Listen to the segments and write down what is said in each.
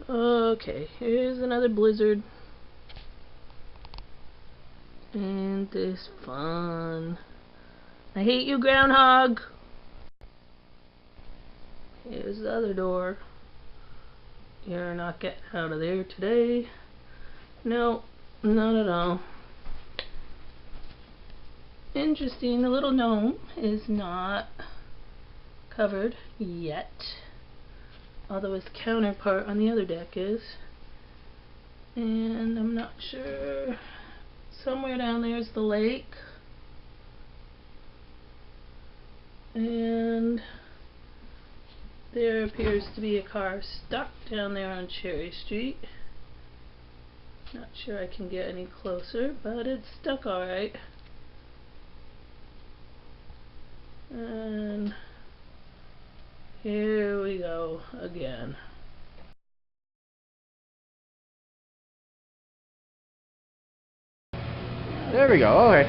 Okay, here's another blizzard. Ain't this fun? I hate you, groundhog! Here's the other door. You're not getting out of there today. No, not at all. Interesting, the little gnome is not covered yet, although his counterpart on the other deck is. And I'm not sure, somewhere down there is the lake, and there appears to be a car stuck down there on Cherry Street. Not sure I can get any closer, but it's stuck alright. And here we go again. There we go. Alright.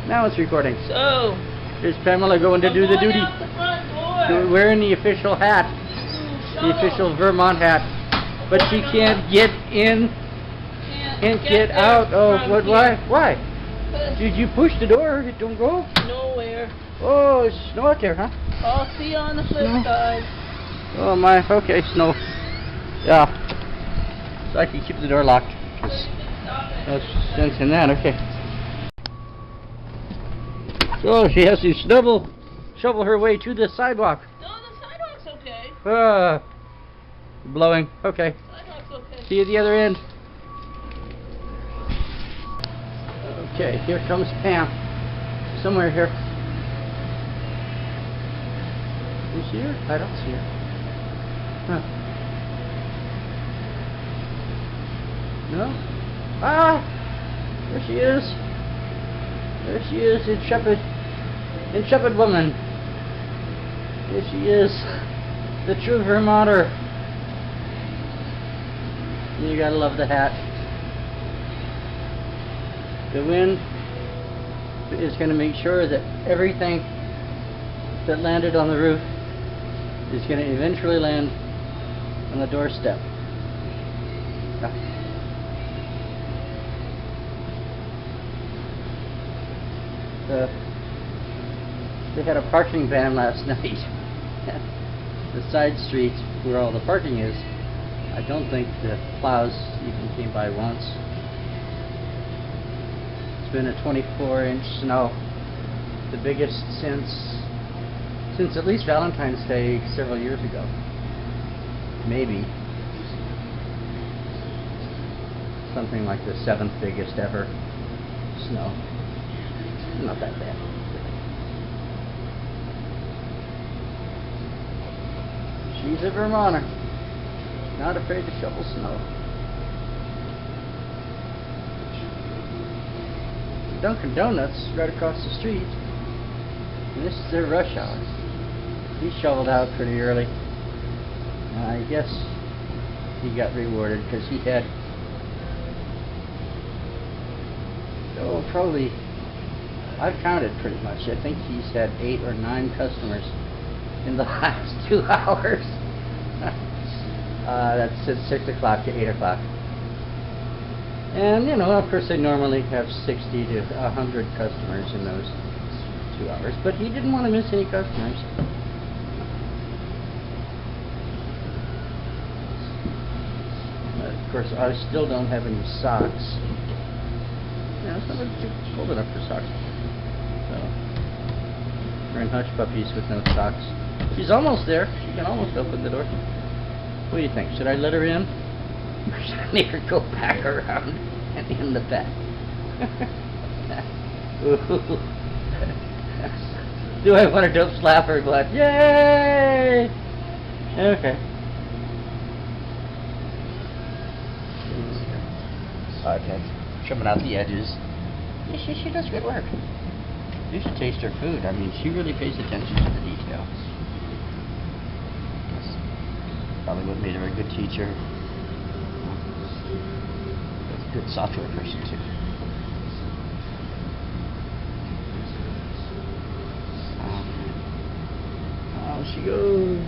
Now it's recording. So, here's Pamela going to do the duty. Out the front door. Wearing the official hat. The official Vermont hat. But she can't get in. Can't get out. Oh, what? Why? Did you push the door? It don't go? Nowhere. Oh, it's snow out there, huh? I'll see you on the flip side. Oh my, okay, snow. Yeah. So I can keep the door locked. No sense in that, okay. So she has to shovel her way to the sidewalk. No, the sidewalk's okay. Blowing, okay. Sidewalk's okay. See you at the other end. Okay, here comes Pam. Somewhere here. Is she here? I don't see her. Huh. No? Ah! There she is. There she is, intrepid woman. There she is. The true Vermonter. You gotta love the hat. The wind is going to make sure that everything that landed on the roof is going to eventually land on the doorstep. They had a parking ban last night. The side streets where all the parking is, I don't think the plows even came by once. It's been a 24-inch snow, the biggest since at least Valentine's Day several years ago. Maybe something like the 7th biggest ever snow. Not that bad. She's a Vermonter, not afraid to shovel snow. Dunkin' Donuts right across the street, and this is their rush hour. He shoveled out pretty early. I guess he got rewarded because he had, probably, I've counted pretty much. I think he's had 8 or 9 customers in the last 2 hours. That's at 6 o'clock to 8 o'clock. And, of course they normally have 60 to 100 customers in those 2 hours. But he didn't want to miss any customers. Of course, I still don't have any socks. It's not too cold enough for socks. So, we're in hush puppies with no socks. She's almost there. She can almost open the door. What do you think? Should I let her in? Or should I make her go back around and in the back? Do I want her to slap her butt? Yay! Okay. Okay. Trimming out the edges. Yeah, she does good work. You should taste her food. I mean, she really pays attention to the details. Probably what made her a good teacher. A good software person, too. She goes.